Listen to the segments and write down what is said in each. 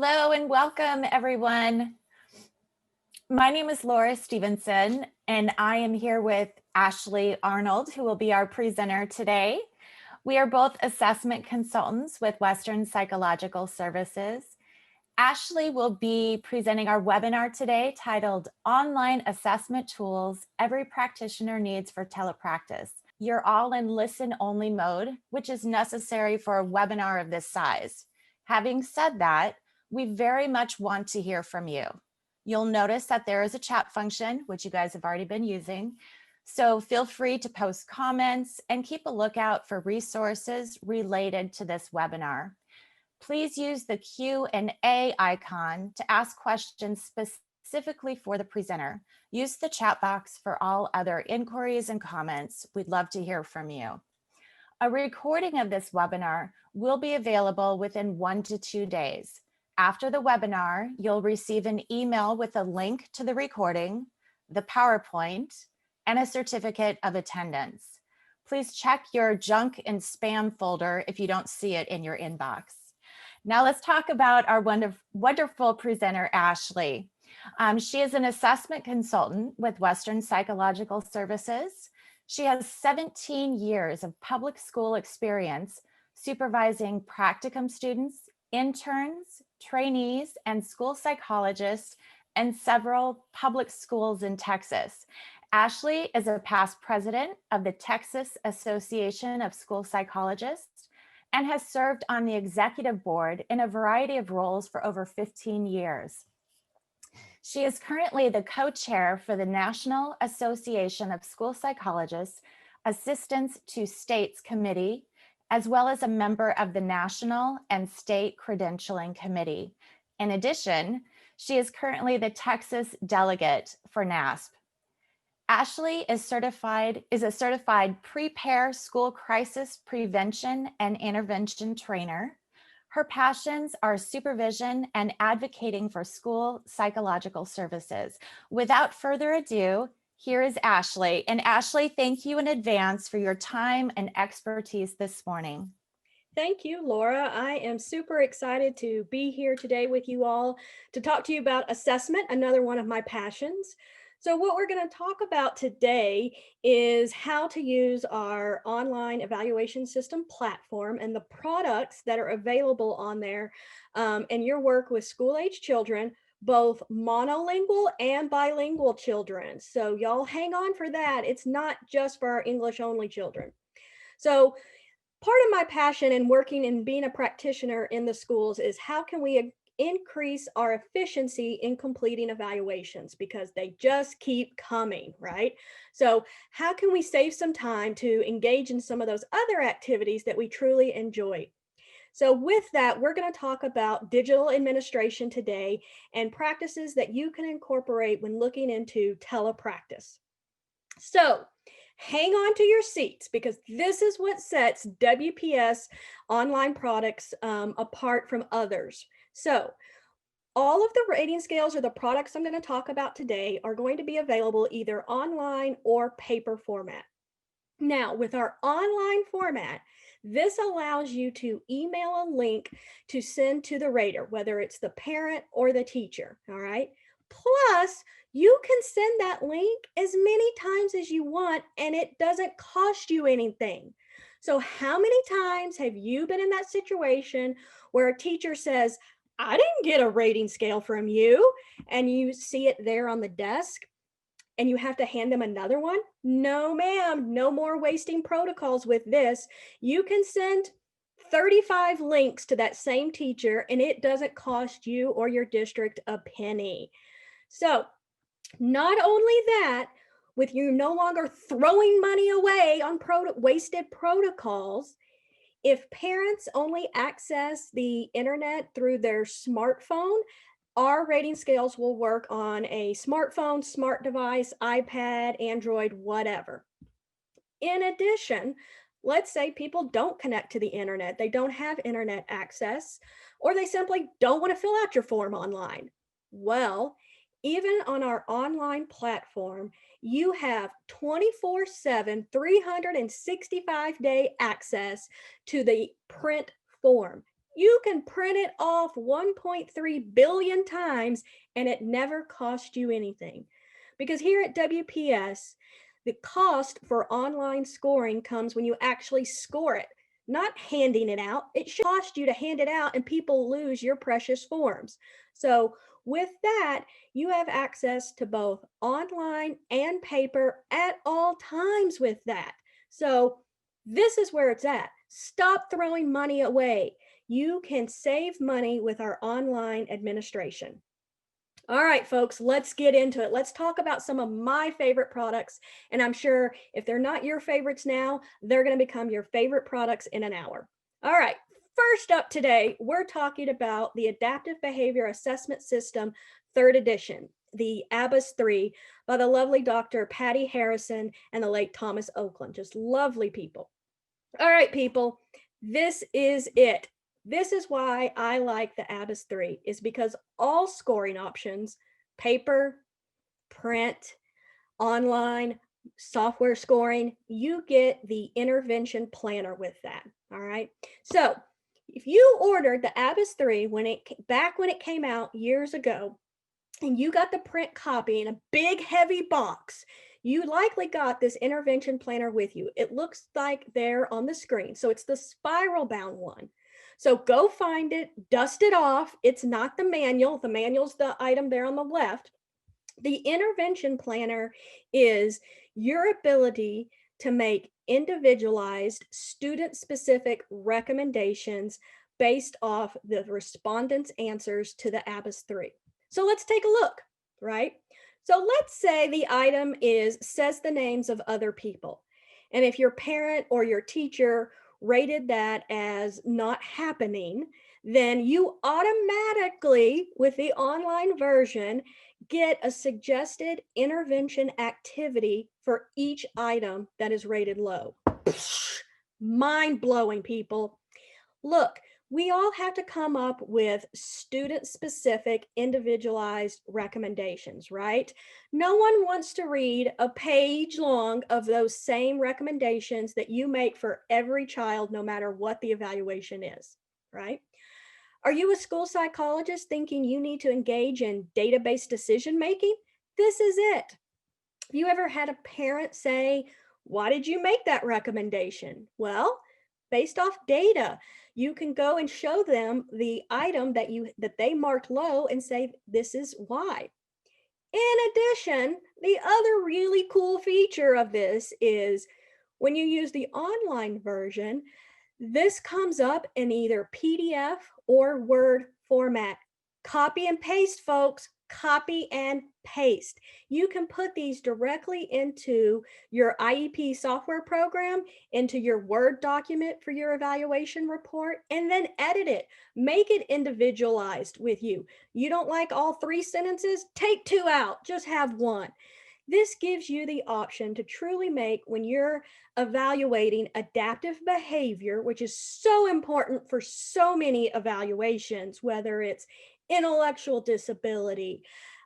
Hello and welcome, everyone. My name is Laura Stevenson, and I am here with Ashley Arnold, who will be our presenter today. We are both assessment consultants with Western Psychological Services. Ashley will be presenting our webinar today titled Online Assessment Tools Every Practitioner Needs for Telepractice. You're all in listen-only mode, which is necessary for a webinar of this size. Having said that, we very much want to hear from you. You'll notice that there is a chat function, which you guys have already been using. So feel free to post comments and keep a lookout for resources related to this webinar. Please use the Q&A icon to ask questions specifically for the presenter. Use the chat box for all other inquiries and comments. We'd love to hear from you. A recording of this webinar will be available within 1 to 2 days. After the webinar, you'll receive an email with a link to the recording, the PowerPoint, and a certificate of attendance. Please check your junk and spam folder if you don't see it in your inbox. Now let's talk about our wonderful presenter, Ashley. She is an assessment consultant with Western Psychological Services. She has 17 years of public school experience supervising practicum students, interns, trainees, and school psychologists in several public schools in Texas. Ashley is a past president of the Texas Association of School Psychologists and has served on the executive board in a variety of roles for over 15 years. She is currently the co-chair for the National Association of School Psychologists Assistance to States Committee, as well as a member of the National and State Credentialing Committee. In addition, she is currently the Texas delegate for NASP. Ashley is a certified Prepare School Crisis Prevention and Intervention trainer. Her passions are supervision and advocating for school psychological services. Without further ado, here is Ashley. And Ashley, thank you in advance for your time and expertise this morning. Thank you, Laura. I am super excited to be here today with you all to talk to you about assessment, another one of my passions. So what we're going to talk about today is how to use our online evaluation system platform and the products that are available on there and your work with school-age children, both monolingual and bilingual children. So y'all hang on for that. It's not just for our English-only children. So part of my passion in working and being a practitioner in the schools is how can we increase our efficiency in completing evaluations, because they just keep coming, right? So how can we save some time to engage in some of those other activities that we truly enjoy? So with that, we're going to talk about digital administration today and practices that you can incorporate when looking into telepractice. So hang on to your seats, because this is what sets WPS online products apart from others. So all of the rating scales or the products I'm going to talk about today are going to be available either online or paper format. Now, with our online format, this allows you to email a link to send to the rater, whether it's the parent or the teacher, all right? Plus, you can send that link as many times as you want, and it doesn't cost you anything. So how many times have you been in that situation where a teacher says, I didn't get a rating scale from you, and you see it there on the desk and you have to hand them another one? No, ma'am, no more wasting protocols with this. You can send 35 links to that same teacher and it doesn't cost you or your district a penny. So not only that, with you no longer throwing money away on wasted protocols, if parents only access the internet through their smartphone, our rating scales will work on a smartphone, smart device, iPad, Android, whatever. In addition, let's say people don't connect to the internet, they don't have internet access, or they simply don't want to fill out your form online. Well, even on our online platform, you have 24/7, 365-day access to the print form. You can print it off 1.3 billion times and it never cost you anything. Because here at WPS, the cost for online scoring comes when you actually score it, not handing it out. It should cost you to hand it out and people lose your precious forms. So with that, you have access to both online and paper at all times with that. So this is where it's at. Stop throwing money away. You can save money with our online administration. All right, folks, let's get into it. Let's talk about some of my favorite products. And I'm sure if they're not your favorites now, they're going to become your favorite products in an hour. All right, first up today, we're talking about the Adaptive Behavior Assessment System, third edition, the ABUS 3, by the lovely Dr. Patty Harrison and the late Thomas Oakland. Just lovely people. All right, people, this is it. This is why I like the ABUS 3, is because all scoring options, paper, print, online, software scoring, you get the intervention planner with that. All right. So if you ordered the ABUS 3 when it came out years ago, and you got the print copy in a big heavy box, you likely got this intervention planner with you. It looks like there on the screen. So it's the spiral bound one. So go find it, dust it off. It's not the manual. The manual's the item there on the left. The intervention planner is your ability to make individualized, student-specific recommendations based off the respondents' answers to the ABUS 3. So let's take a look, right? So let's say the item says the names of other people. And if your parent or your teacher rated that as not happening, then you automatically, with the online version, get a suggested intervention activity for each item that is rated low. Mind-blowing, people. Look, we all have to come up with student-specific, individualized recommendations, right? No one wants to read a page long of those same recommendations that you make for every child, no matter what the evaluation is, right? Are you a school psychologist thinking you need to engage in database decision-making? This is it. Have you ever had a parent say, why did you make that recommendation? Well, based off data, you can go and show them the item that they marked low and say, this is why. In addition, the other really cool feature of this is when you use the online version, this comes up in either PDF or Word format. Copy and paste, folks. Copy and paste. You can put these directly into your IEP software program, into your Word document for your evaluation report, and then edit it. Make it individualized with you. You don't like all 3 sentences? Take 2 out. Just have 1. This gives you the option to truly make, when you're evaluating adaptive behavior, which is so important for so many evaluations, whether it's intellectual disability,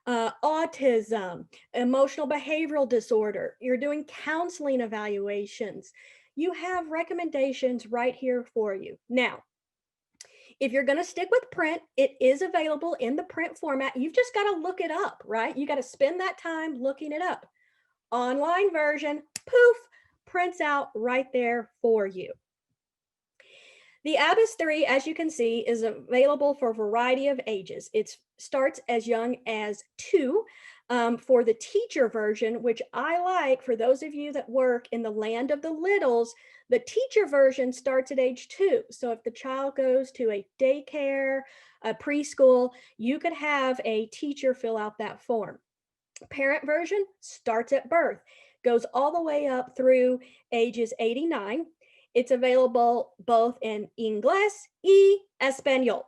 autism, emotional behavioral disorder, you're doing counseling evaluations, you have recommendations right here for you. Now, if you're going to stick with print, it is available in the print format. You've just got to look it up, right? You got to spend that time looking it up. Online version, poof, prints out right there for you. The ABUS 3, as you can see, is available for a variety of ages. It starts as young as 2. For the teacher version, which I like, for those of you that work in the land of the littles, the teacher version starts at age 2. So if the child goes to a daycare, a preschool, you could have a teacher fill out that form. Parent version starts at birth, goes all the way up through ages 89. It's available both in Inglés y Español.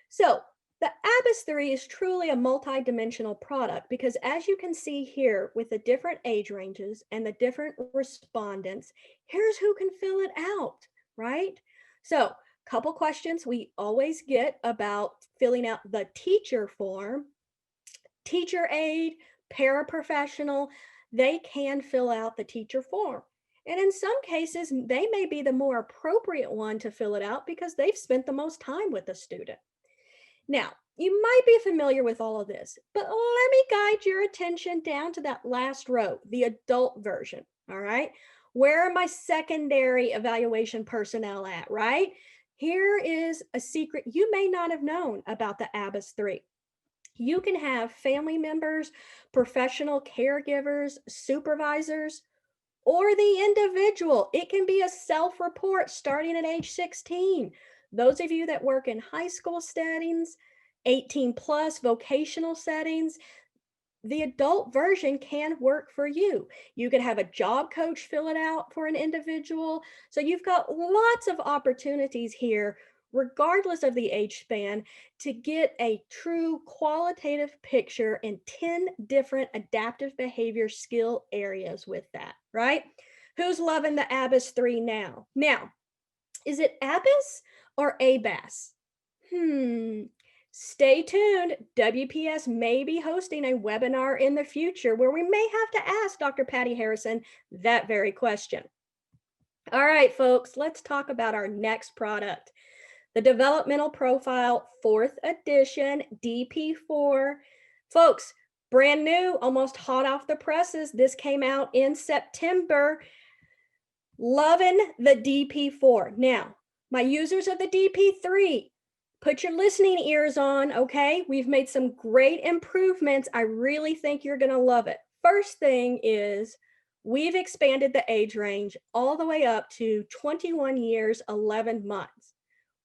So the ABUS 3 is truly a multi-dimensional product because, as you can see here, with the different age ranges and the different respondents, here's who can fill it out, right? So a couple questions we always get about filling out the teacher form. Teacher aide, paraprofessional, they can fill out the teacher form. And in some cases, they may be the more appropriate one to fill it out because they've spent the most time with the student. Now, you might be familiar with all of this, but let me guide your attention down to that last row, the adult version, all right? Where are my secondary evaluation personnel at, right? Here is a secret you may not have known about the ABUS 3. You can have family members, professional caregivers, supervisors, or the individual. It can be a self-report starting at age 16. Those of you that work in high school settings, 18 plus vocational settings, the adult version can work for you. You can have a job coach fill it out for an individual. So you've got lots of opportunities here, regardless of the age span, to get a true qualitative picture in 10 different adaptive behavior skill areas with that, right? Who's loving the ABUS 3 now? Now, is it ABUS or ABAS? Stay tuned. WPS may be hosting a webinar in the future where we may have to ask Dr. Patty Harrison that very question. All right, folks, let's talk about our next product, the Developmental Profile 4th edition, DP4. Folks, brand new, almost hot off the presses. This came out in September. Loving the DP4. Now, my users of the DP3, put your listening ears on, okay? We've made some great improvements. I really think you're going to love it. First thing is we've expanded the age range all the way up to 21 years, 11 months.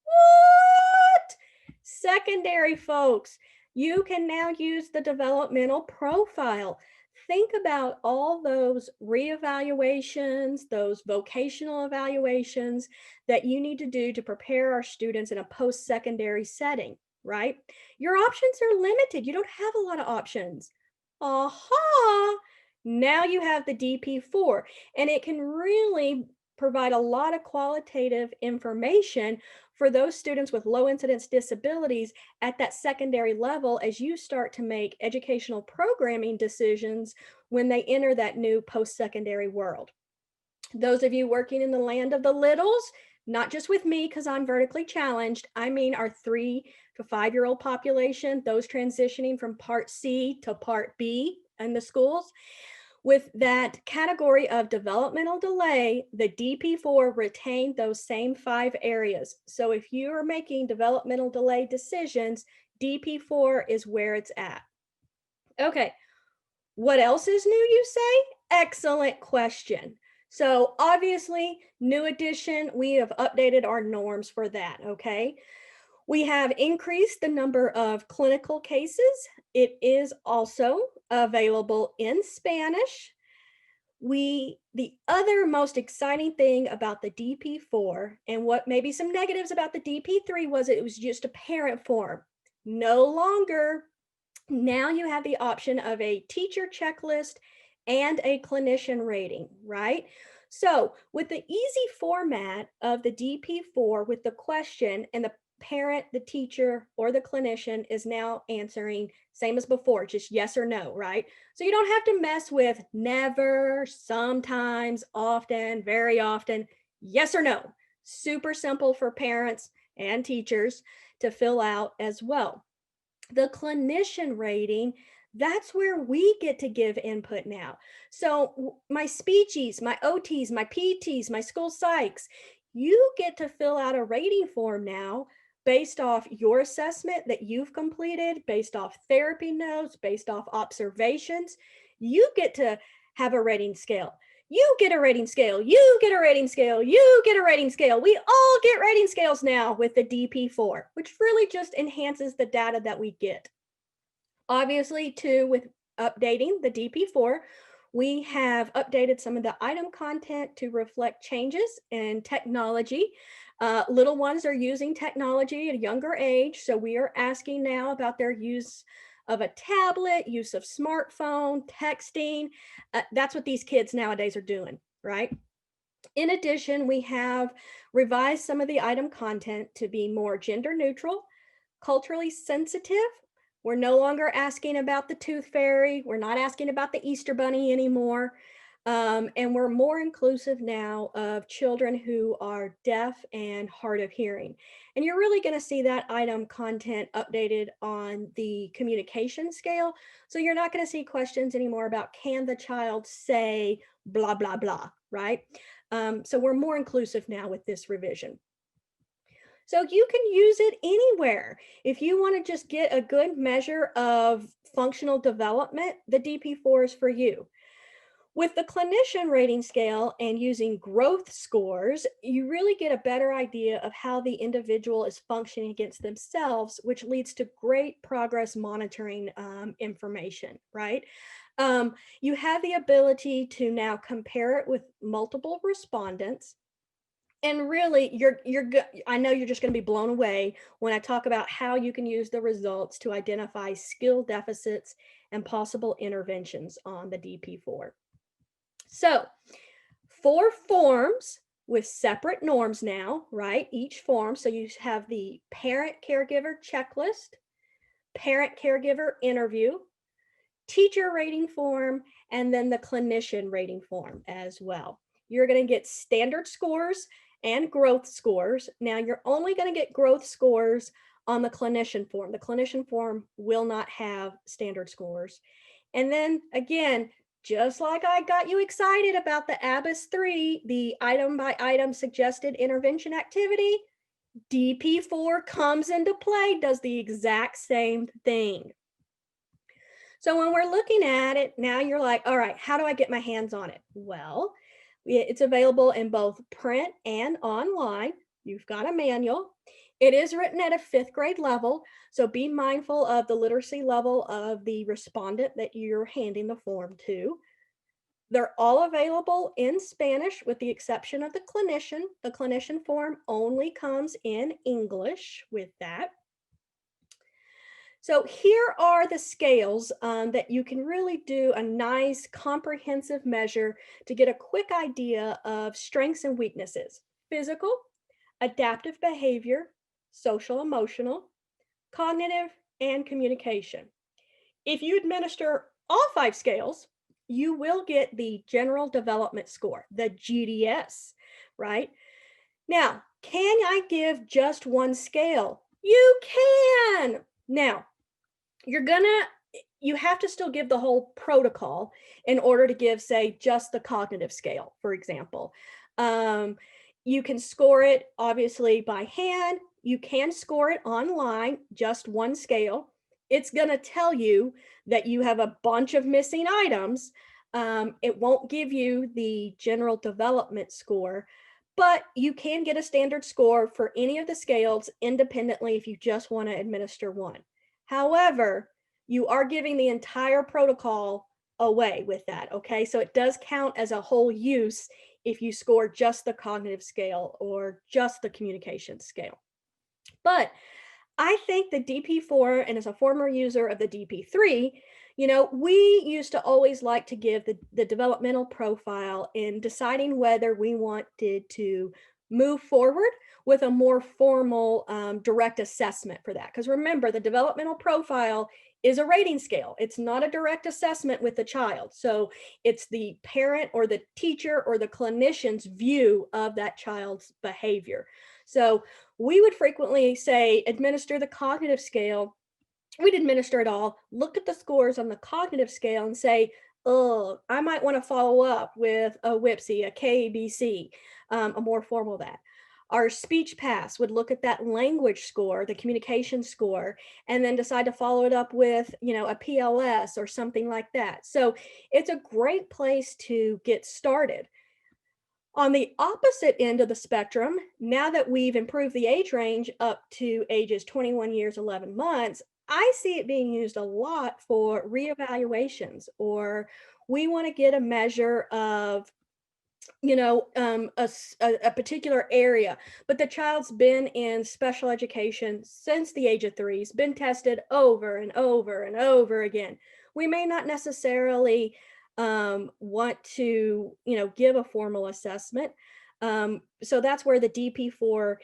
What? Secondary folks, you can now use the developmental profile. Think about all those reevaluations, those vocational evaluations that you need to do to prepare our students in a post-secondary setting, right? Your options are limited. You don't have a lot of options. Aha! Now you have the DP4, and it can really provide a lot of qualitative information for those students with low incidence disabilities at that secondary level as you start to make educational programming decisions when they enter that new post-secondary world. Those of you working in the land of the littles, not just with me because I'm vertically challenged, I mean our 3 to 5-year-old population, those transitioning from Part C to Part B in the schools. With that category of developmental delay, the DP4 retained those same 5 areas. So if you are making developmental delay decisions, DP4 is where it's at. Okay, what else is new, you say? Excellent question. So obviously, new edition, we have updated our norms for that, okay? We have increased the number of clinical cases. It is also available in Spanish. The other most exciting thing about the DP4 and what maybe some negatives about the DP3 was it was just a parent form. No longer. Now you have the option of a teacher checklist and a clinician rating, right? So with the easy format of the DP4 with the question and the parent, the teacher, or the clinician is now answering same as before, just yes or no, right? So you don't have to mess with never, sometimes, often, very often, yes or no. Super simple for parents and teachers to fill out as well. The clinician rating, that's where we get to give input now. So my speechies, my OTs, my PTs, my school psychs, you get to fill out a rating form now based off your assessment that you've completed, based off therapy notes, based off observations. You get to have a rating scale. You get a rating scale, you get a rating scale, you get a rating scale. We all get rating scales now with the DP4, which really just enhances the data that we get. Obviously, too, with updating the DP4, we have updated some of the item content to reflect changes in technology. Little ones are using technology at a younger age, so we are asking now about their use of a tablet, use of smartphone, texting. That's what these kids nowadays are doing, right? In addition, we have revised some of the item content to be more gender neutral, culturally sensitive. We're no longer asking about the tooth fairy. We're not asking about the Easter bunny anymore. And we're more inclusive now of children who are deaf and hard of hearing. And you're really going to see that item content updated on the communication scale. So you're not going to see questions anymore about can the child say blah, blah, blah, right? So we're more inclusive now with this revision. So you can use it anywhere. If you want to just get a good measure of functional development, the DP4 is for you. With the clinician rating scale and using growth scores, you really get a better idea of how the individual is functioning against themselves, which leads to great progress monitoring information, right? You have the ability to now compare it with multiple respondents. And really, I know you're just going to be blown away when I talk about how you can use the results to identify skill deficits and possible interventions on the DP4. So 4 forms with separate norms now, right? Each form. So you have the parent caregiver checklist, parent caregiver interview, teacher rating form, and then the clinician rating form as well. You're going to get standard scores and growth scores. Now you're only going to get growth scores on the clinician form. The clinician form will not have standard scores. And then again, just like I got you excited about the ABIS 3, the item by item suggested intervention activity, DP4 comes into play, does the exact same thing. So when we're looking at it, now you're like, all right, how do I get my hands on it? Well, it's available in both print and online. You've got a manual. It is written at a 5th grade level, so be mindful of the literacy level of the respondent that you're handing the form to. They're all available in Spanish with the exception of the clinician. The clinician form only comes in English with that. So here are the scales that you can really do a nice comprehensive measure to get a quick idea of strengths and weaknesses: physical, adaptive behavior, social emotional, cognitive, and communication. If you administer all 5 scales, you will get the general development score, the GDS, right? Now, can I give just one scale? You can. Now, you have to still give the whole protocol in order to give, say, just the cognitive scale, for example. You can score it obviously by hand. You can score it online, just one scale. It's going to tell you that you have a bunch of missing items. It won't give you the general development score, but you can get a standard score for any of the scales independently if you just want to administer one. However, you are giving the entire protocol away with that, okay? So it does count as a whole use if you score just the cognitive scale or just the communication scale. But I think the DP4, and as a former user of the DP3, we used to always like to give the developmental profile in deciding whether we wanted to move forward with a more formal direct assessment for that. Because remember, the developmental profile is a rating scale. It's not a direct assessment with the child. So it's the parent or the teacher or the clinician's view of that child's behavior. So we would frequently say, administer the cognitive scale. We'd administer it all, look at the scores on the cognitive scale and say, oh, I might want to follow up with a WPS, a KBC, a more formal that. Our speech pass would look at that language score, the communication score, and then decide to follow it up with, a PLS or something like that. So it's a great place to get started. On the opposite end of the spectrum, now that we've improved the age range up to ages 21 years, 11 months, I see it being used a lot for reevaluations, or we want to get a measure of a particular area, but the child's been in special education since the age of 3, has been tested over and over and over again. We may not necessarily want to, give a formal assessment. So that's where the DP4,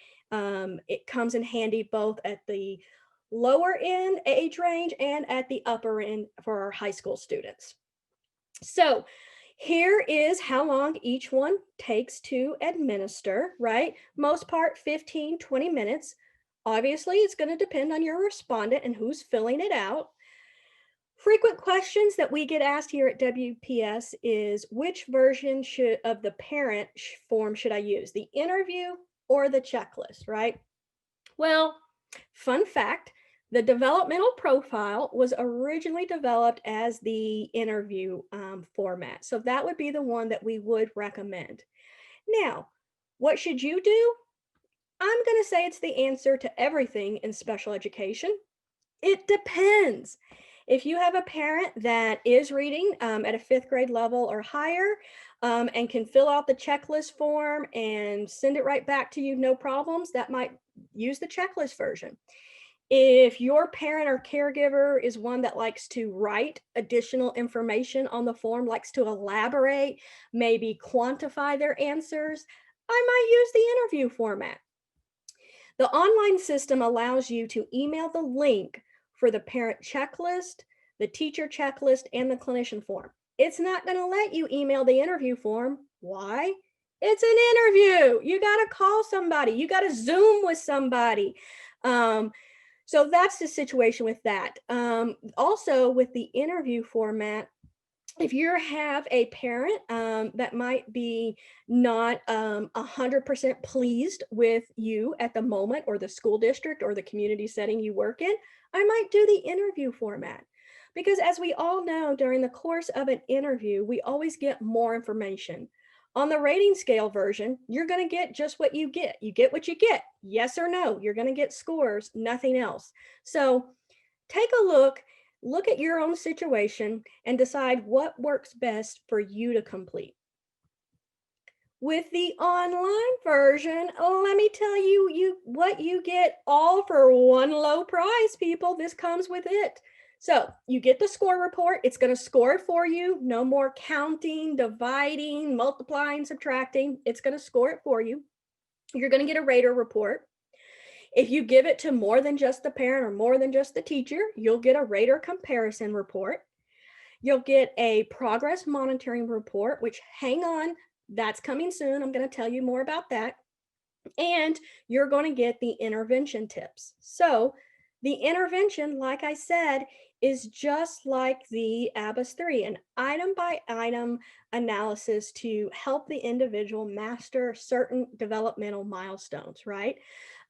it comes in handy both at the lower end age range and at the upper end for our high school students. So Here is how long each one takes to administer, right? Most part 15, 20 minutes. Obviously, it's going to depend on your respondent and who's filling it out. Frequent questions that we get asked here at WPS is which version of the parent form should I use, the interview or the checklist, right? Well, fun fact, the developmental profile was originally developed as the interview format. So that would be the one that we would recommend. Now, what should you do? I'm going to say it's the answer to everything in special education. It depends. If you have a parent that is reading at a 5th grade level or higher and can fill out the checklist form and send it right back to you, no problems, that might use the checklist version. If your parent or caregiver is one that likes to write additional information on the form, likes to elaborate, maybe quantify their answers, I might use the interview format. The online system allows you to email the link for the parent checklist, the teacher checklist, and the clinician form. It's not going to let you email the interview form. Why? It's an interview. You got to call somebody. You got to Zoom with somebody. So that's the situation with that. Also, with the interview format, if you have a parent that might be not 100% pleased with you at the moment, or the school district or the community setting you work in, I might do the interview format. Because as we all know, during the course of an interview, we always get more information. On the rating scale version, you're going to get just what you get. You get what you get. Yes or no. You're going to get scores, nothing else. So take a look at your own situation and decide what works best for you to complete. With the online version, let me tell you what you get all for one low price, people. This comes with it. So you get the score report. It's going to score it for you. No more counting, dividing, multiplying, subtracting. It's going to score it for you. You're going to get a rater report. If you give it to more than just the parent or more than just the teacher, you'll get a rater comparison report. You'll get a progress monitoring report, which, hang on, that's coming soon. I'm going to tell you more about that. And you're going to get the intervention tips. So the intervention, like I said, is just like the ABUS 3, an item by item analysis to help the individual master certain developmental milestones, right?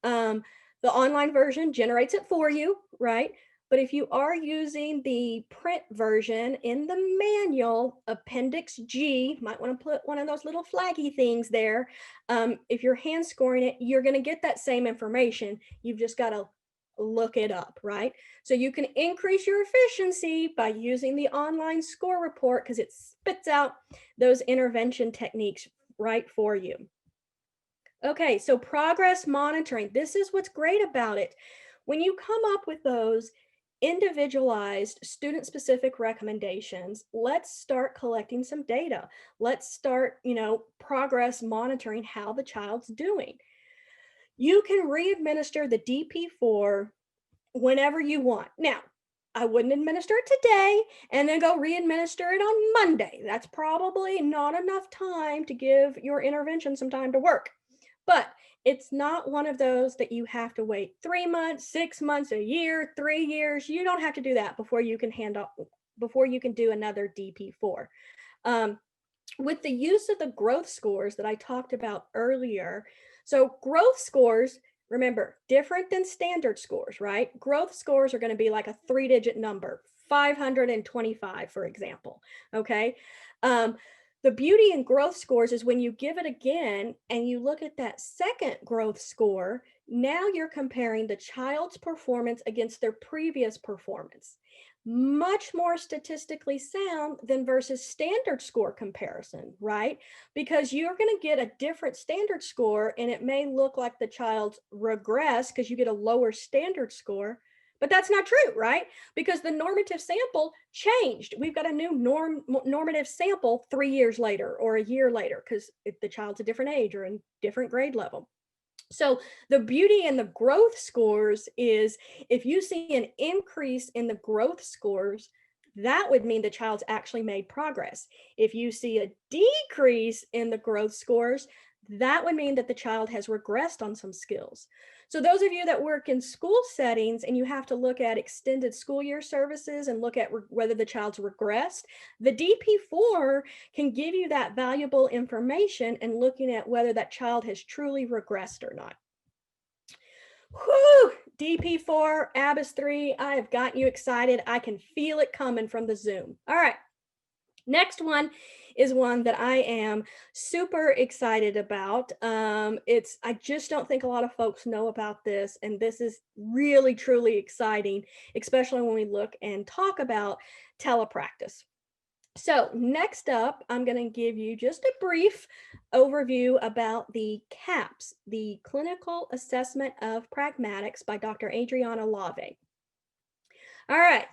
The online version generates it for you, right? But if you are using the print version, in the manual, Appendix G, might want to put one of those little flaggy things there. If you're hand scoring it, you're going to get that same information. You've just got to look it up, right? So you can increase your efficiency by using the online score report because it spits out those intervention techniques right for you. Okay, so progress monitoring. This is what's great about it. When you come up with those individualized student-specific recommendations, let's start collecting some data. Let's start, progress monitoring how the child's doing. You can re-administer the DP4 whenever you want. Now, I wouldn't administer it today and then go re-administer it on Monday. That's probably not enough time to give your intervention some time to work. But it's not one of those that you have to wait 3 months, 6 months, a year, 3 years. You don't have to do that before you can do another DP4. With the use of the growth scores that I talked about earlier, so growth scores, remember, different than standard scores, right? Growth scores are going to be like a 3-digit number, 525, for example, okay? The beauty in growth scores is when you give it again and you look at that second growth score, now you're comparing the child's performance against their previous performance. Much more statistically sound than versus standard score comparison, right? Because you're going to get a different standard score and it may look like the child's regress because you get a lower standard score. But that's not true, right? Because the normative sample changed. We've got a new normative sample 3 years later or a year later because the child's a different age or a different grade level. So the beauty in the growth scores is if you see an increase in the growth scores, that would mean the child's actually made progress. If you see a decrease in the growth scores, that would mean that the child has regressed on some skills. So those of you that work in school settings and you have to look at extended school year services and look at whether the child's regressed, the DP4 can give you that valuable information and looking at whether that child has truly regressed or not. Whew, DP4, ABIS 3, I have gotten you excited. I can feel it coming from the Zoom. All right. Next one is one that I am super excited about. I just don't think a lot of folks know about this, and this is really, truly exciting, especially when we look and talk about telepractice. So next up, I'm going to give you just a brief overview about the CAPS, the Clinical Assessment of Pragmatics by Dr. Adriana Lave. All right.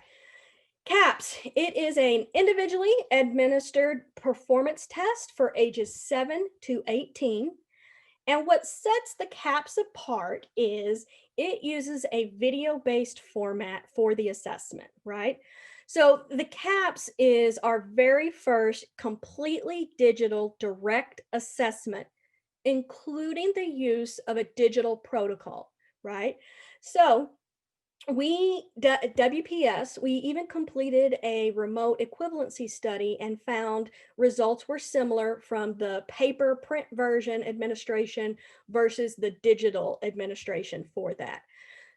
CAPS, it is an individually administered performance test for ages 7 to 18. And what sets the CAPS apart is it uses a video-based format for the assessment, right? So the CAPS is our very first completely digital direct assessment, including the use of a digital protocol, right? So WPS, we even completed a remote equivalency study and found results were similar from the paper print version administration versus the digital administration for that.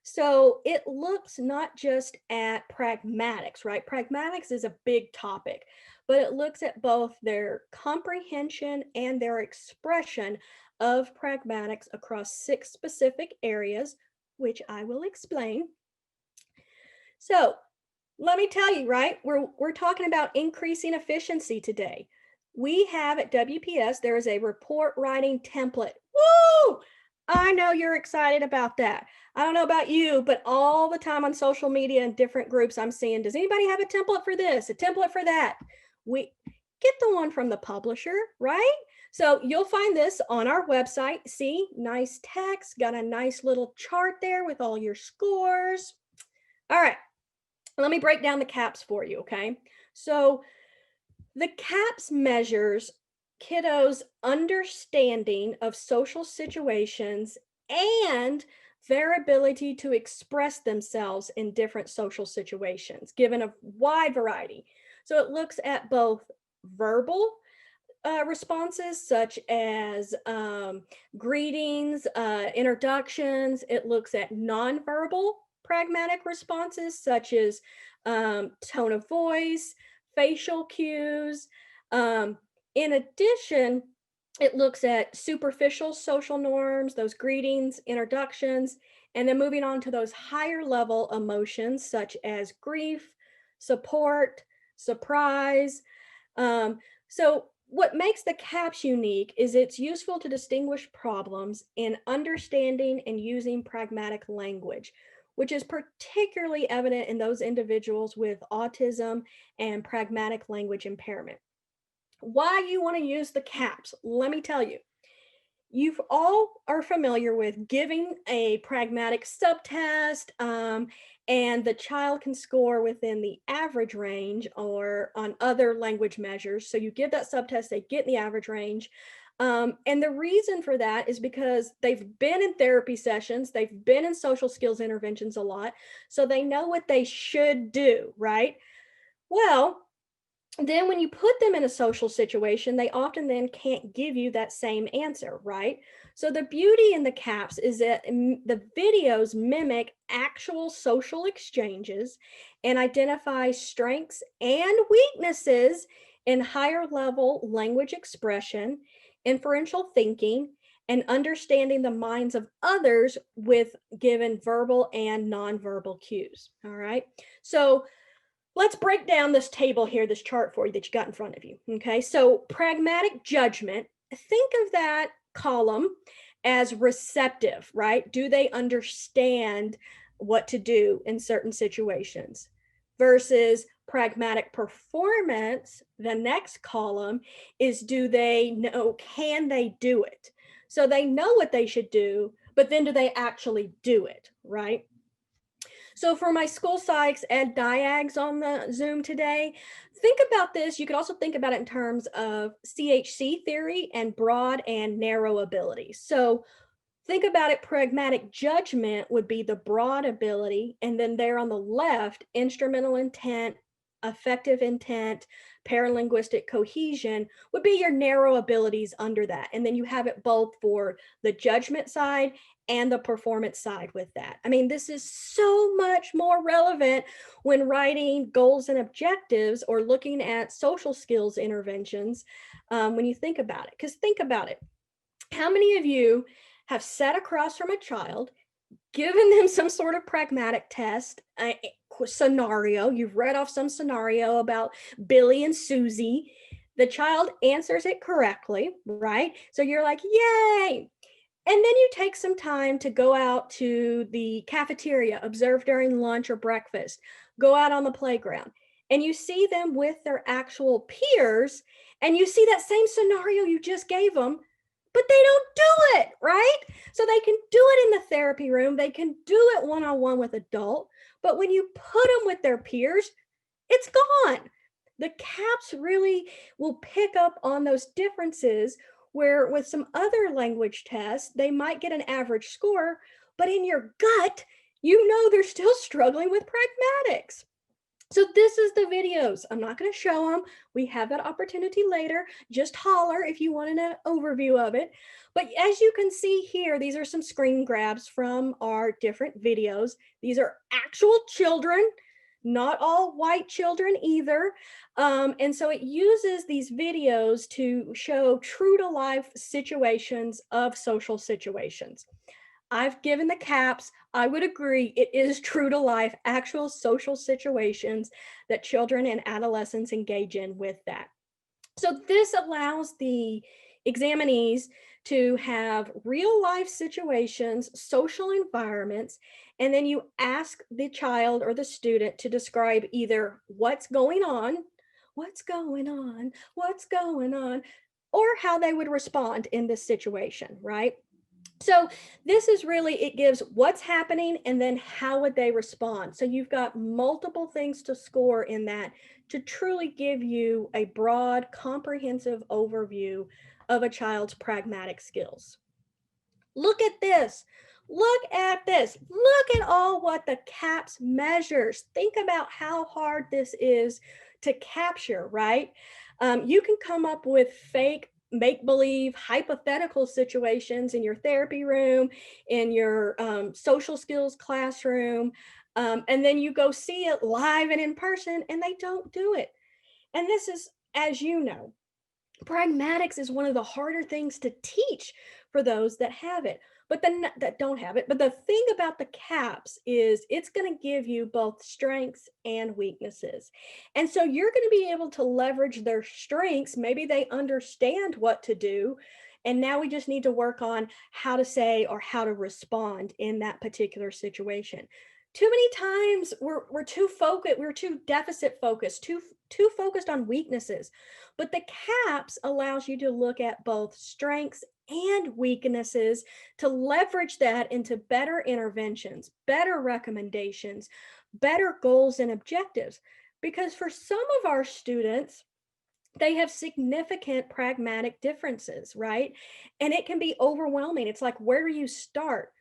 So it looks not just at pragmatics, right? Pragmatics is a big topic, but it looks at both their comprehension and their expression of pragmatics across 6 specific areas, which I will explain. So let me tell you, right? We're talking about increasing efficiency today. We have at WPS, there is a report writing template. Woo! I know you're excited about that. I don't know about you, but all the time on social media and different groups I'm seeing, does anybody have a template for this, a template for that? We get the one from the publisher, right? So you'll find this on our website. See, nice text, got a nice little chart there with all your scores. All right. Let me break down the CAPS for you, okay? So the CAPS measures kiddos' understanding of social situations and their ability to express themselves in different social situations, given a wide variety. So it looks at both verbal responses such as greetings, introductions. It looks at nonverbal pragmatic responses such as tone of voice, facial cues. In addition, it looks at superficial social norms, those greetings, introductions, and then moving on to those higher level emotions such as grief, support, surprise. So what makes the CAPS unique is it's useful to distinguish problems in understanding and using pragmatic language, which is particularly evident in those individuals with autism and pragmatic language impairment. Why you want to use the CAPS? Let me tell you. You all are familiar with giving a pragmatic subtest, and the child can score within the average range or on other language measures. So you give that subtest, they get in the average range. And the reason for that is because they've been in therapy sessions, they've been in social skills interventions a lot, so they know what they should do, right? Well, then when you put them in a social situation, they often then can't give you that same answer, right? So the beauty in the CAPS is that the videos mimic actual social exchanges and identify strengths and weaknesses in higher level language expression, inferential thinking, and understanding the minds of others with given verbal and nonverbal cues, all right? So let's break down this table here, this chart for you that you got in front of you, okay? So pragmatic judgment, think of that column as receptive, right? Do they understand what to do in certain situations? Versus pragmatic performance, the next column is do they know, can they do it? So they know what they should do, but then do they actually do it, right? So for my school psychs and diags on the Zoom today, think about this. You could also think about it in terms of CHC theory and broad and narrow ability. So think about it, pragmatic judgment would be the broad ability, and then there on the left, instrumental intent, effective intent, paralinguistic cohesion would be your narrow abilities under that. And then you have it both for the judgment side and the performance side with that. I mean, this is so much more relevant when writing goals and objectives or looking at social skills interventions when you think about it. Because think about it. How many of you have sat across from a child, given them some sort of pragmatic test, scenario, you've read off some scenario about Billy and Susie, the child answers it correctly, right? So you're like, yay. And then you take some time to go out to the cafeteria, observe during lunch or breakfast, go out on the playground, and you see them with their actual peers, and you see that same scenario you just gave them, but they don't do it, right? So they can do it in the therapy room, they can do it one-on-one with adult, but when you put them with their peers, it's gone. The CAPS really will pick up on those differences where with some other language tests, they might get an average score, but in your gut, you know they're still struggling with pragmatics. So this is the videos. I'm not going to show them. We have that opportunity later. Just holler if you want an overview of it. But as you can see here, these are some screen grabs from our different videos. These are actual children, not all white children either. And so it uses these videos to show true to life situations of social situations. I've given the CAPS. I would agree it is true to life, actual social situations that children and adolescents engage in with that. So this allows the examinees to have real life situations, social environments, and then you ask the child or the student to describe either what's going on, what's going on, what's going on, or how they would respond in this situation, right? So this is really, it gives what's happening and then how would they respond. So you've got multiple things to score in that to truly give you a broad, comprehensive overview of a child's pragmatic skills. Look at this. Look at this. Look at all what the CAPS measures. Think about how hard this is to capture, right? You can come up with fake make-believe hypothetical situations in your therapy room, in your social skills classroom, and then you go see it live and in person and they don't do it. And this is, as you know, pragmatics is one of the harder things to teach for those that have it, but then that don't have it. But the thing about the CAPS is it's going to give you both strengths and weaknesses. And so you're going to be able to leverage their strengths. Maybe they understand what to do. And now we just need to work on how to say or how to respond in that particular situation. Too many times we're too focused, we're too deficit focused, too focused on weaknesses. But the CAPS allows you to look at both strengths and weaknesses to leverage that into better interventions, better recommendations, better goals and objectives. Because for some of our students, they have significant pragmatic differences, right? And it can be overwhelming. It's like, where do you start?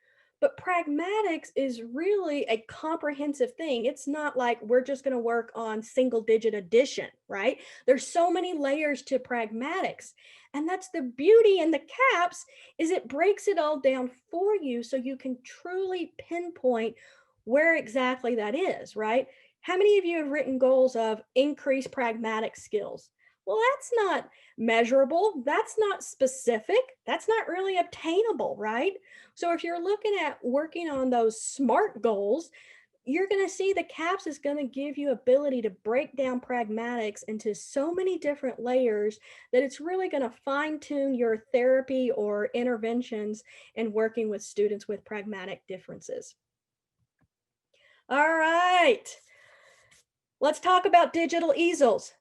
But pragmatics is really a comprehensive thing. It's not like we're just going to work on single digit addition, right? There's so many layers to pragmatics. And that's the beauty in the CAPS is it breaks it all down for you so you can truly pinpoint where exactly that is, right? How many of you have written goals of increase pragmatic skills? Well, that's not measurable. That's not specific. That's not really obtainable, right? So if you're looking at working on those SMART goals, you're going to see the CAPS is going to give you ability to break down pragmatics into so many different layers that it's really going to fine tune your therapy or interventions in working with students with pragmatic differences. All right, let's talk about digital easels.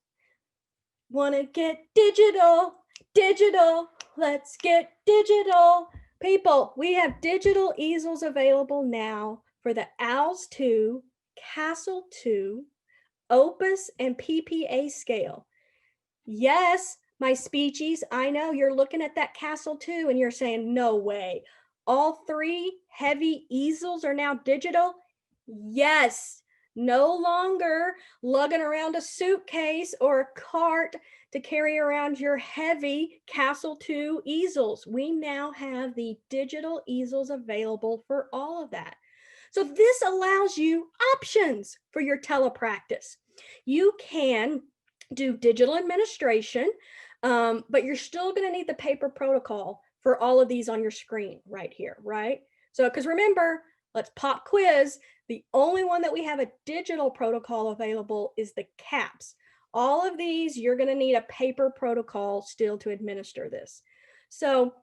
Want to get digital, digital, let's get digital. People, we have digital easels available now for the OWLS 2, CASEL 2, OPUS, and PPA scale. Yes, my speechies, I know you're looking at that CASEL 2 and you're saying, no way. All 3 heavy easels are now digital? Yes, no longer lugging around a suitcase or a cart to carry around your heavy CASEL 2 easels. We now have the digital easels available for all of that. So this allows you options for your telepractice. You can do digital administration, but you're still going to need the paper protocol for all of these on your screen right here, right? So, because remember, let's pop quiz. The only one that we have a digital protocol available is the CAPS. All of these, you're going to need a paper protocol still to administer this. So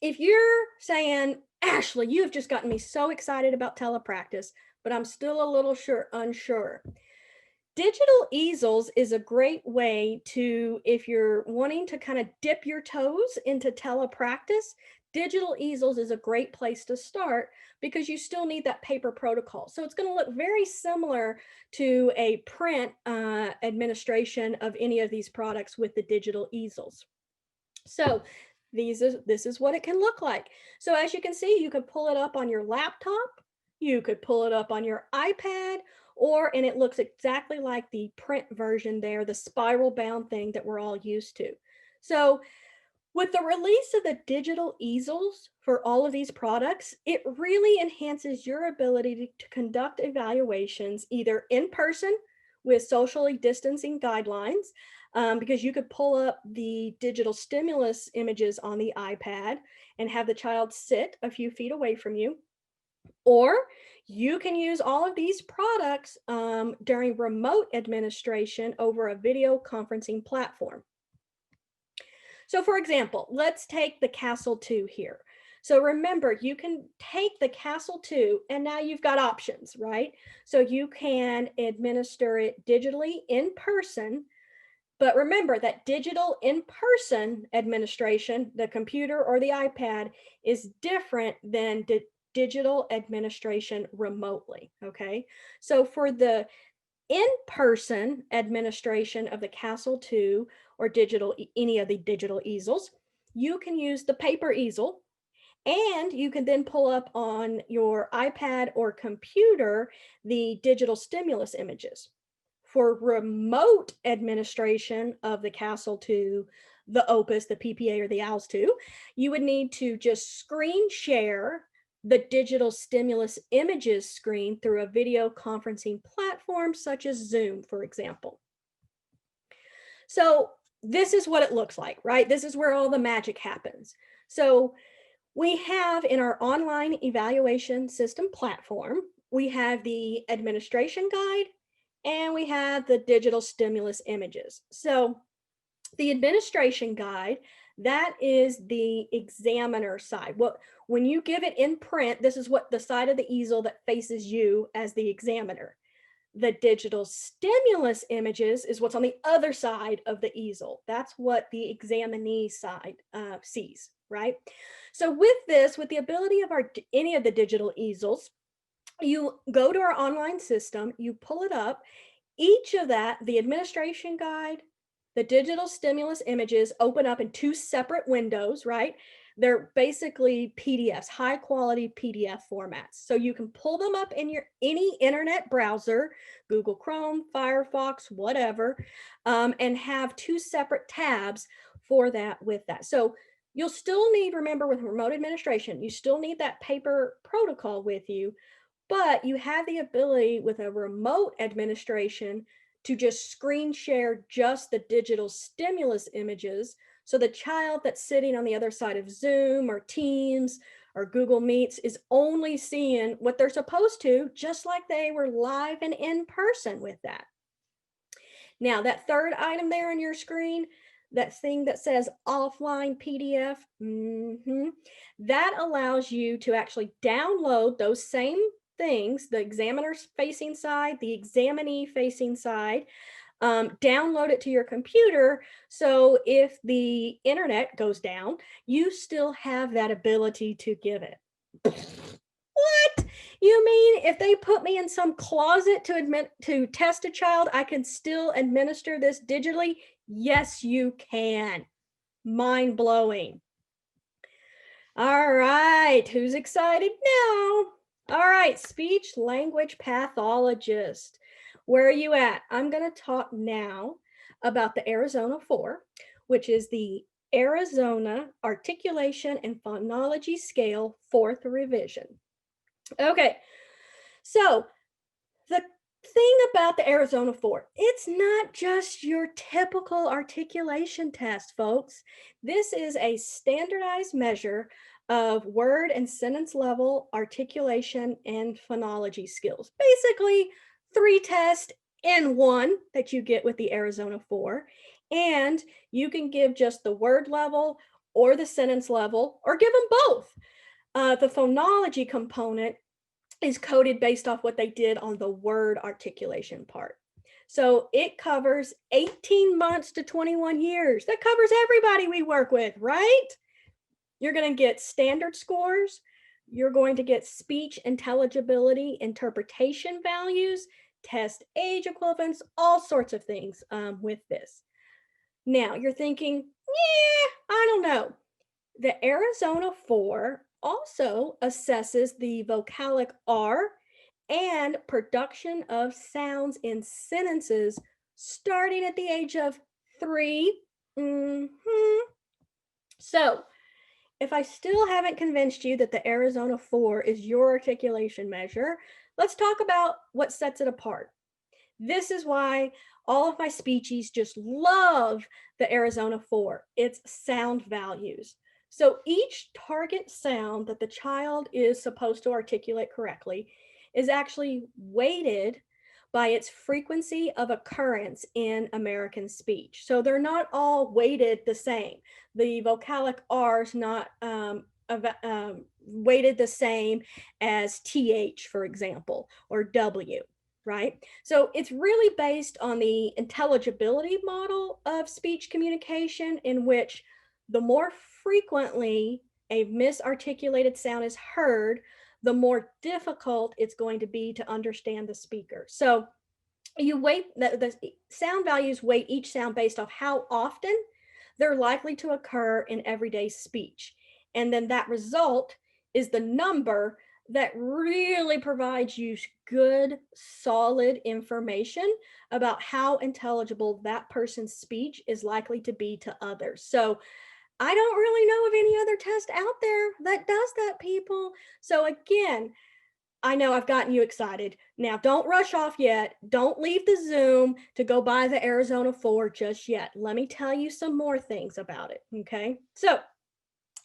if you're saying, Ashley, you have just gotten me so excited about telepractice, but I'm still a little unsure. Digital easels is a great way to, if you're wanting to kind of dip your toes into telepractice, digital easels is a great place to start because you still need that paper protocol. So it's going to look very similar to a print administration of any of these products with the digital easels. So this is what it can look like. So as you can see, you could pull it up on your laptop, you could pull it up on your iPad, and it looks exactly like the print version there, the spiral bound thing that we're all used to. So with the release of the digital easels for all of these products, it really enhances your ability to conduct evaluations either in person with socially distancing guidelines, because you could pull up the digital stimulus images on the iPad and have the child sit a few feet away from you. Or you can use all of these products during remote administration over a video conferencing platform. So for example, let's take the CASEL 2 here. So remember, you can take the CASEL 2 and now you've got options, right? So you can administer it digitally in person, but remember that digital in-person administration, the computer or the iPad, is different than digital administration remotely, okay? So for the in-person administration of the CASEL 2 or any of the digital easels, you can use the paper easel, and you can then pull up on your iPad or computer the digital stimulus images. For remote administration of the CASEL 2, the OPUS, the PPA, or the OWLS 2, you would need to just screen share the digital stimulus images screen through a video conferencing platform such as Zoom, for example. So this is what it looks like, right? This is where all the magic happens. So we have in our online evaluation system platform, we have the administration guide and we have the digital stimulus images. So the administration guide, that is the examiner side. When you give it in print, this is what the side of the easel that faces you as the examiner. The digital stimulus images is what's on the other side of the easel. That's what the examinee side sees, right? So with the ability of any of the digital easels, you go to our online system, you pull it up, each of that, the administration guide, the digital stimulus images open up in 2 separate windows, right? They're basically PDFs, high quality PDF formats. So you can pull them up in any internet browser, Google Chrome, Firefox, whatever, and have 2 separate tabs for that with that. So you'll still need, remember with remote administration, you still need that paper protocol with you, but you have the ability with a remote administration to just screen share just the digital stimulus images. So the child that's sitting on the other side of Zoom or Teams or Google Meets is only seeing what they're supposed to, just like they were live and in person with that. Now that third item there on your screen, that thing that says offline PDF, that allows you to actually download those same things, the examiner's facing side, the examinee facing side, download it to your computer. So if the internet goes down, you still have that ability to give it. What? You mean if they put me in some closet to test a child, I can still administer this digitally? Yes, you can. Mind blowing. All right, who's excited now? All right, speech language pathologist. Where are you at? I'm going to talk now about the Arizona 4, which is the Arizona Articulation and Phonology Scale 4th revision. Okay, so the thing about the Arizona 4, it's not just your typical articulation test, folks. This is a standardized measure of word and sentence level articulation and phonology skills. Basically, 3 tests in one that you get with the Arizona 4. And you can give just the word level or the sentence level, or give them both. The phonology component is coded based off what they did on the word articulation part. So it covers 18 months to 21 years. That covers everybody we work with, right? You're going to get standard scores. You're going to get speech intelligibility interpretation values, test age equivalents, all sorts of things with this. Now you're thinking, yeah, I don't know. The Arizona 4 also assesses the vocalic R and production of sounds in sentences starting at the age of 3. So if I still haven't convinced you that the Arizona 4 is your articulation measure, let's talk about what sets it apart. This is why all of my speechies just love the Arizona 4. It's sound values. So each target sound that the child is supposed to articulate correctly is actually weighted by its frequency of occurrence in American speech. So they're not all weighted the same. The vocalic R is not weighted the same as TH, for example, or W. Right? So it's really based on the intelligibility model of speech communication, in which the more frequently a misarticulated sound is heard, the more difficult it's going to be to understand the speaker. So you weight the sound values weight each sound based off how often they're likely to occur in everyday speech. And then that result is the number that really provides you good, solid information about how intelligible that person's speech is likely to be to others. So I don't really know of any other test out there that does that, people. So again, I know I've gotten you excited. Now, don't rush off yet. Don't leave the Zoom to go buy the Arizona 4 just yet. Let me tell you some more things about it, okay? So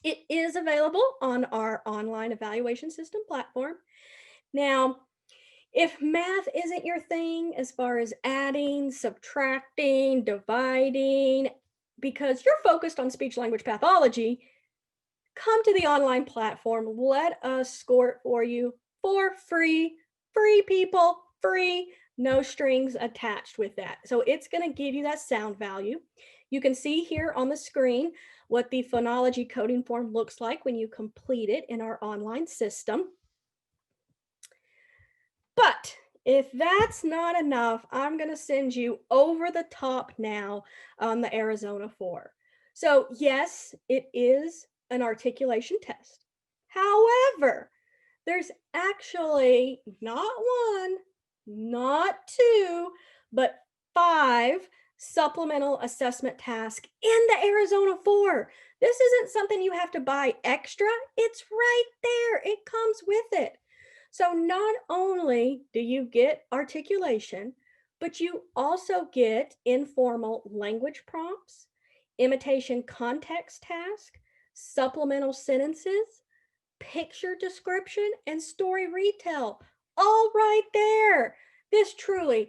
it is available on our online evaluation system platform. Now, if math isn't your thing as far as adding, subtracting, dividing, because you're focused on speech language pathology, come to the online platform. Let us score it for you for free. Free, people, free, no strings attached with that. So it's going to give you that sound value. You can see here on the screen what the phonology coding form looks like when you complete it in our online system. But if that's not enough, I'm going to send you over the top now on the Arizona 4. So yes, it is an articulation test. However, there's actually not 1, not 2, but 5 supplemental assessment tasks in the Arizona 4. This isn't something you have to buy extra. It's right there. It comes with it. So not only do you get articulation, but you also get informal language prompts, imitation context task, supplemental sentences, picture description, and story retell, all right there. This really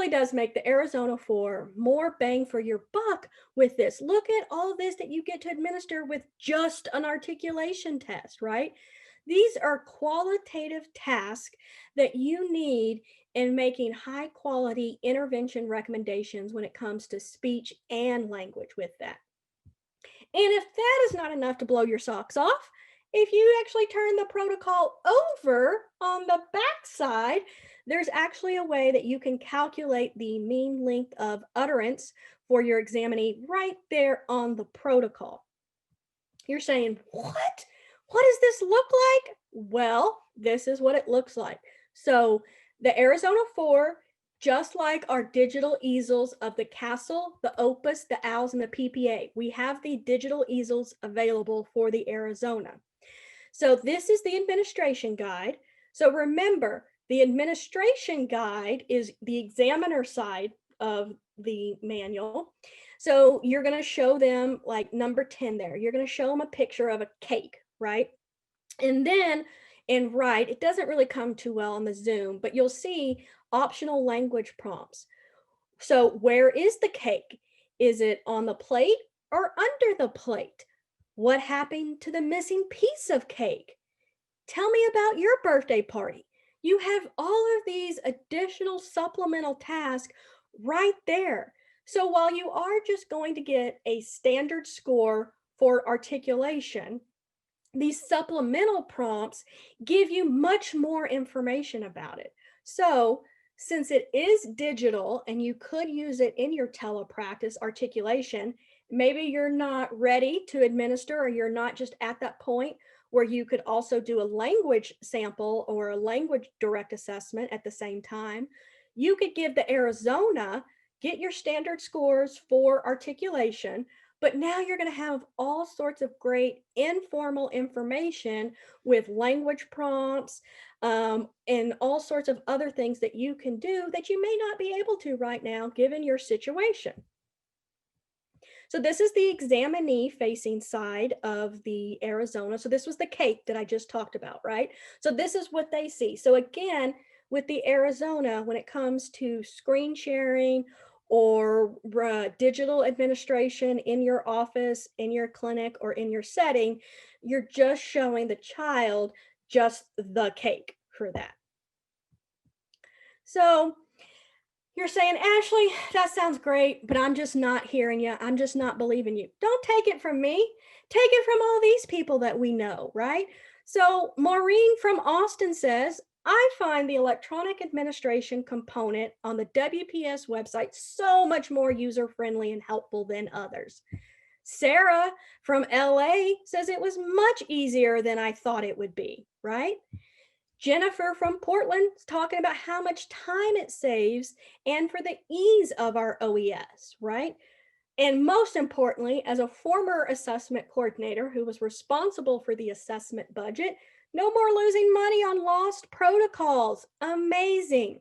does make the Arizona 4 more bang for your buck with this. Look at all this that you get to administer with just an articulation test, right? These are qualitative tasks that you need in making high quality intervention recommendations when it comes to speech and language with that. And if that is not enough to blow your socks off, if you actually turn the protocol over on the back side, there's actually a way that you can calculate the mean length of utterance for your examinee right there on the protocol. You're saying, what? What does this look like? Well, this is what it looks like. So the Arizona 4, just like our digital easels of the Castle, the OPUS, the Owls, and the PPA, we have the digital easels available for the Arizona. So this is the administration guide. So remember, the administration guide is the examiner side of the manual. So you're going to show them like number 10 there. You're going to show them a picture of a cake, right? And then in right, it doesn't really come too well on the Zoom, but you'll see optional language prompts. So where is the cake? Is it on the plate or under the plate? What happened to the missing piece of cake? Tell me about your birthday party. You have all of these additional supplemental tasks right there. So while you are just going to get a standard score for articulation, these supplemental prompts give you much more information about it. So since it is digital and you could use it in your telepractice articulation, maybe you're not ready to administer or you're not just at that point where you could also do a language sample or a language direct assessment at the same time. You could give the Arizona, get your standard scores for articulation, but now you're going to have all sorts of great informal information with language prompts and all sorts of other things that you can do that you may not be able to right now given your situation. So this is the examinee facing side of the Arizona. So this was the cake that I just talked about, right? So this is what they see. So again, with the Arizona, when it comes to screen sharing or digital administration in your office, in your clinic, or in your setting, you're just showing the child just the cake for that. So you're saying, Ashley, that sounds great, but I'm just not hearing you. I'm just not believing you. Don't take it from me. Take it from all these people that we know, right? So Maureen from Austin says, I find the electronic administration component on the WPS website so much more user-friendly and helpful than others. Sarah from LA says it was much easier than I thought it would be, right? Jennifer from Portland is talking about how much time it saves and for the ease of our OES, right? And most importantly, as a former assessment coordinator who was responsible for the assessment budget, no more losing money on lost protocols. Amazing.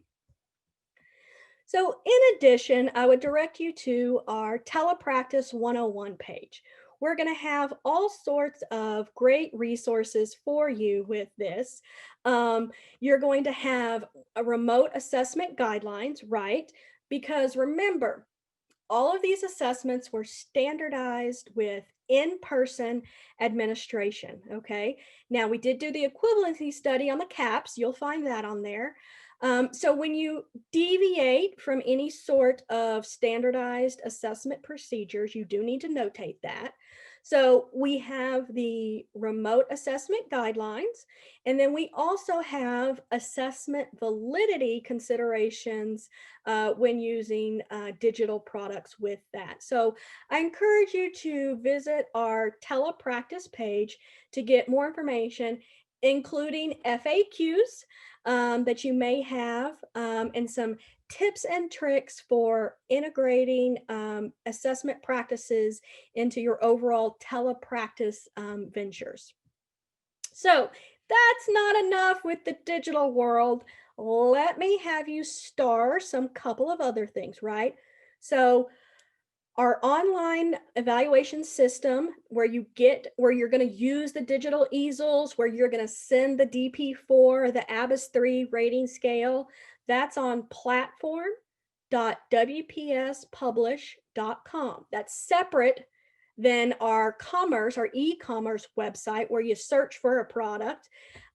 So in addition, I would direct you to our Telepractice 101 page. We're going to have all sorts of great resources for you with this. You're going to have a remote assessment guidelines, right? Because remember, all of these assessments were standardized with in-person administration, okay? Now, we did do the equivalency study on the CAPS. You'll find that on there. So when you deviate from any sort of standardized assessment procedures, you do need to notate that. So we have the remote assessment guidelines, and then we also have assessment validity considerations when using digital products with that. So I encourage you to visit our Telepractice page to get more information, including FAQs that you may have and some tips and tricks for integrating assessment practices into your overall telepractice ventures. So that's not enough with the digital world. Let me have you star some couple of other things, right? So our online evaluation system where you're going to use the digital easels, where you're going to send the DP4, the ABIS 3 rating scale, that's on platform.wpspublish.com. That's separate than our commerce, our e-commerce website where you search for a product.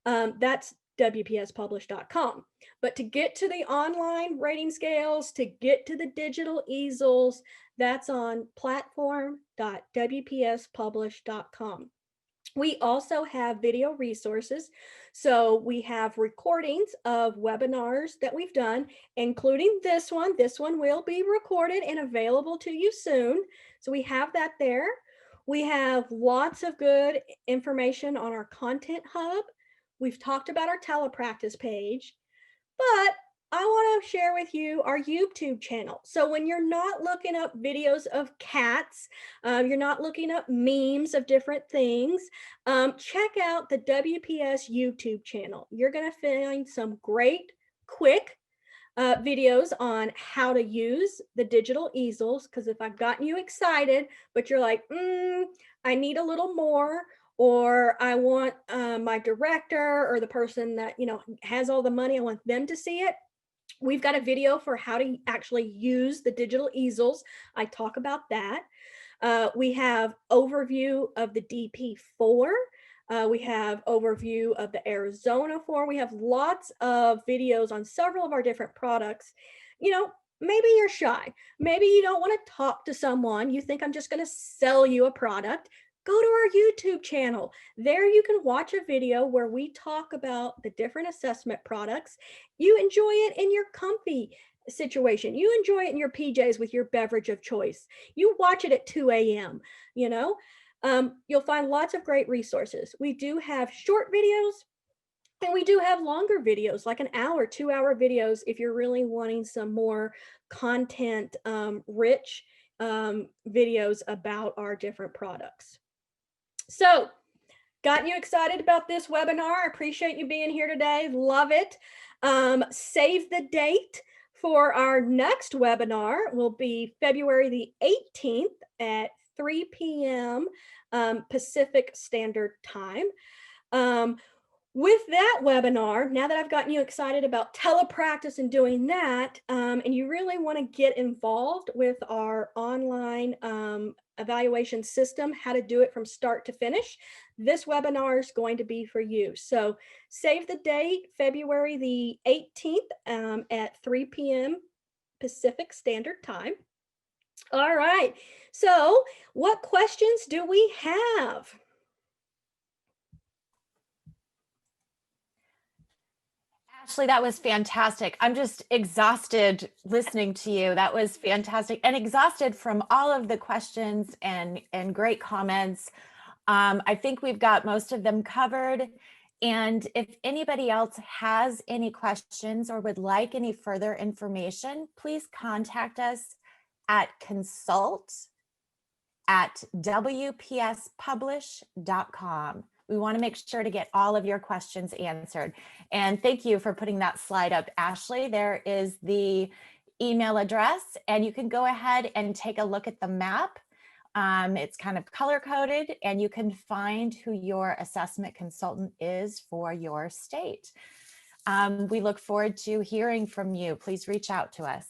That's WPSpublish.com. But to get to the online rating scales, to get to the digital easels, that's on platform.wpspublish.com. We also have video resources. So we have recordings of webinars that we've done, including this one. This one will be recorded and available to you soon. So we have that there. We have lots of good information on our content hub. We've talked about our telepractice page, but I want to share with you our YouTube channel. So when you're not looking up videos of cats, you're not looking up memes of different things, check out the WPS YouTube channel. You're going to find some great, quick videos on how to use the digital easels. Because if I've gotten you excited, but you're like, I need a little more, or I want my director or the person that has all the money, I want them to see it. We've got a video for how to actually use the digital easels. I talk about that. We have overview of the DP4. We have overview of the Arizona 4. We have lots of videos on several of our different products. Maybe you're shy. Maybe you don't want to talk to someone. You think I'm just going to sell you a product. Go to our YouTube channel. There you can watch a video where we talk about the different assessment products. You enjoy it in your comfy situation. You enjoy it in your PJs with your beverage of choice. You watch it at 2 a.m. You'll find lots of great resources. We do have short videos, and we do have longer videos, like an hour, 2-hour videos, if you're really wanting some more content rich videos about our different products. So, got you excited about this webinar? I appreciate you being here today. Love it. Save the date for our next webinar. Will be February the 18th at 3 p.m. Pacific Standard Time. With that webinar, now that I've gotten you excited about telepractice and doing that, and you really want to get involved with our online evaluation system, how to do it from start to finish, this webinar is going to be for you. So save the date, February the 18th at 3 p.m. Pacific Standard Time. All right, so what questions do we have? Ashley, that was fantastic. I'm just exhausted listening to you. That was fantastic, and exhausted from all of the questions and great comments. I think we've got most of them covered. And if anybody else has any questions or would like any further information, please contact us at consult@wpspublish.com. We want to make sure to get all of your questions answered. And thank you for putting that slide up, Ashley. There is the email address, and you can go ahead and take a look at the map. It's kind of color coded, and you can find who your assessment consultant is for your state. We look forward to hearing from you. Please reach out to us.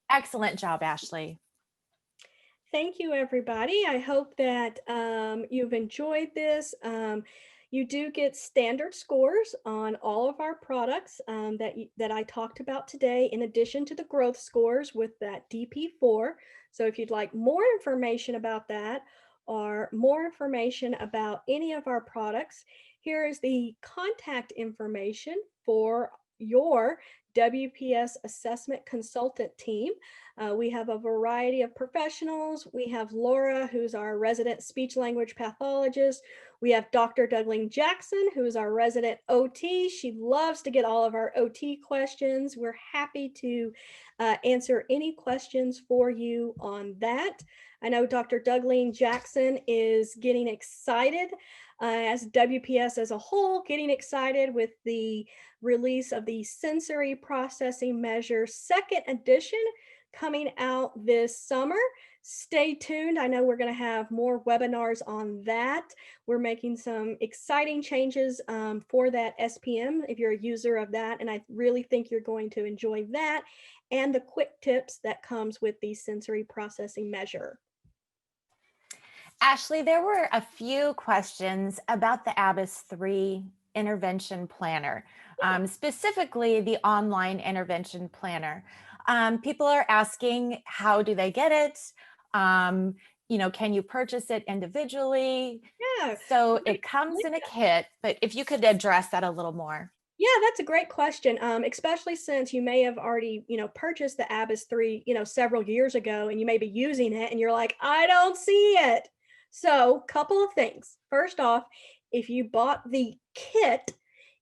Excellent job, Ashley. Thank you, everybody. I hope that you've enjoyed this. You do get standard scores on all of our products that I talked about today, in addition to the growth scores with that DP4. So if you'd like more information about that, or more information about any of our products, here is the contact information for your WPS assessment consultant team. We have a variety of professionals. We have Laura, who's our resident speech language pathologist. We have Dr. Douglas Jackson, who is our resident OT. She loves to get all of our OT questions. We're happy to answer any questions for you on that. I know Dr. Douglas Jackson is getting excited as WPS as a whole, getting excited with the release of the sensory processing measure second edition coming out this summer. Stay tuned. I know we're going to have more webinars on that. We're making some exciting changes for that SPM if you're a user of that, and I really think you're going to enjoy that and the quick tips that comes with the sensory processing measure. Ashley, there were a few questions about the ABIS 3 intervention planner, specifically the online intervention planner. People are asking, how do they get it? can you purchase it individually? Yeah. So it comes in a kit, but if you could address that a little more. Yeah, that's a great question. Especially since you may have already, purchased the ABIS 3, several years ago, and you may be using it and you're like, I don't see it. So, couple of things. First off, if you bought the kit,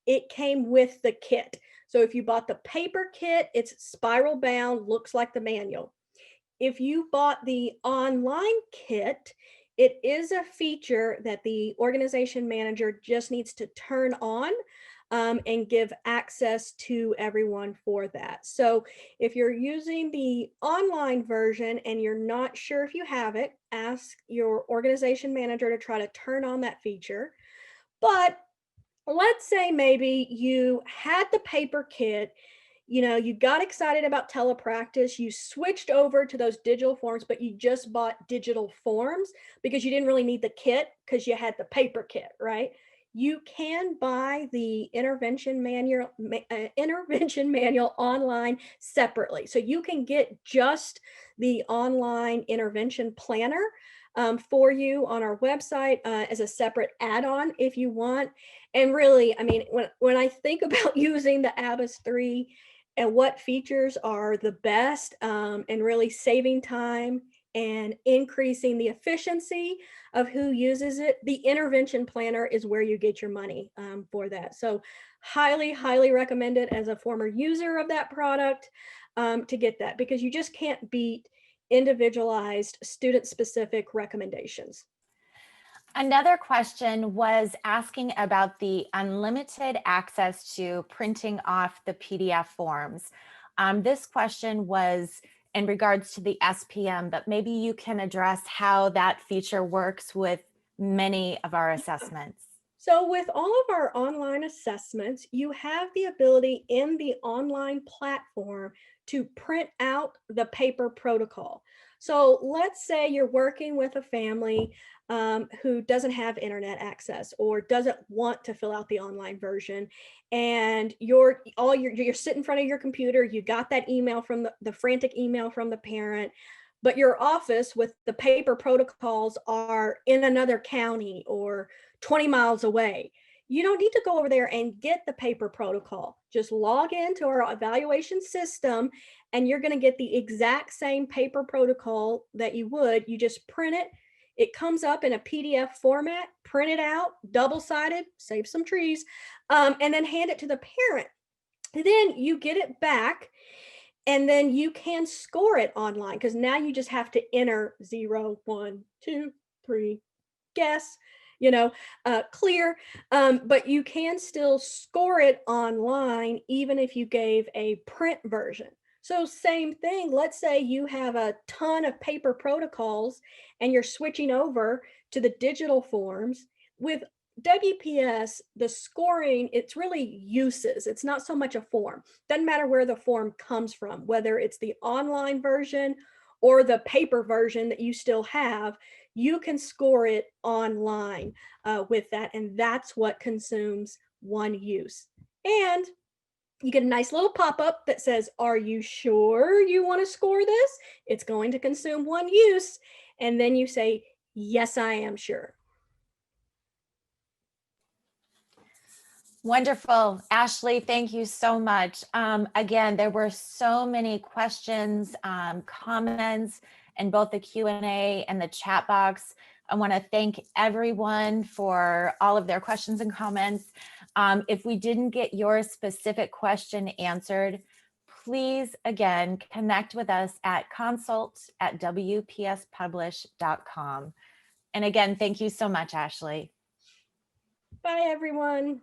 it came with the kit. So if you bought the paper kit, it's spiral bound, looks like the manual. If you bought the online kit, it is a feature that the organization manager just needs to turn on and give access to everyone for that. So if you're using the online version and you're not sure if you have it, ask your organization manager to try to turn on that feature. But let's say maybe you had the paper kit, you got excited about Telepractice, you switched over to those digital forms, but you just bought digital forms because you didn't really need the kit because you had the paper kit, right? You can buy the intervention manual online separately. So you can get just the online intervention planner for you on our website as a separate add-on if you want. And really, I mean, when I think about using the ABIS 3 and what features are the best and really saving time and increasing the efficiency of who uses it, the intervention planner is where you get your money for that. So highly, highly recommend it as a former user of that product to get that, because you just can't beat individualized student-specific recommendations. Another question was asking about the unlimited access to printing off the PDF forms. This question was in regards to the SPM, but maybe you can address how that feature works with many of our assessments. So with all of our online assessments, you have the ability in the online platform to print out the paper protocol. So let's say you're working with a family who doesn't have internet access or doesn't want to fill out the online version, and you're sitting in front of your computer, you got that email from the frantic email from the parent, but your office with the paper protocols are in another county or 20 miles away. You don't need to go over there and get the paper protocol. Just log into our evaluation system and you're going to get the exact same paper protocol that you would. You just print it. It comes up in a PDF format, print it out, double-sided, save some trees, and then hand it to the parent. And then you get it back, and then you can score it online because now you just have to enter 0, 1, 2, 3, guess, clear, but you can still score it online even if you gave a print version. So same thing, let's say you have a ton of paper protocols and you're switching over to the digital forms. With WPS, the scoring, it's really uses. It's not so much a form. Doesn't matter where the form comes from, whether it's the online version or the paper version that you still have, you can score it online with that. And that's what consumes one use. And you get a nice little pop-up that says, are you sure you want to score this? It's going to consume one use. And then you say, yes, I am sure. Wonderful. Ashley, thank you so much. Again, there were so many questions, comments, in both the Q&A and the chat box. I want to thank everyone for all of their questions and comments. If we didn't get your specific question answered, please, again, connect with us at consult@wpspublish.com. And again, thank you so much, Ashley. Bye, everyone.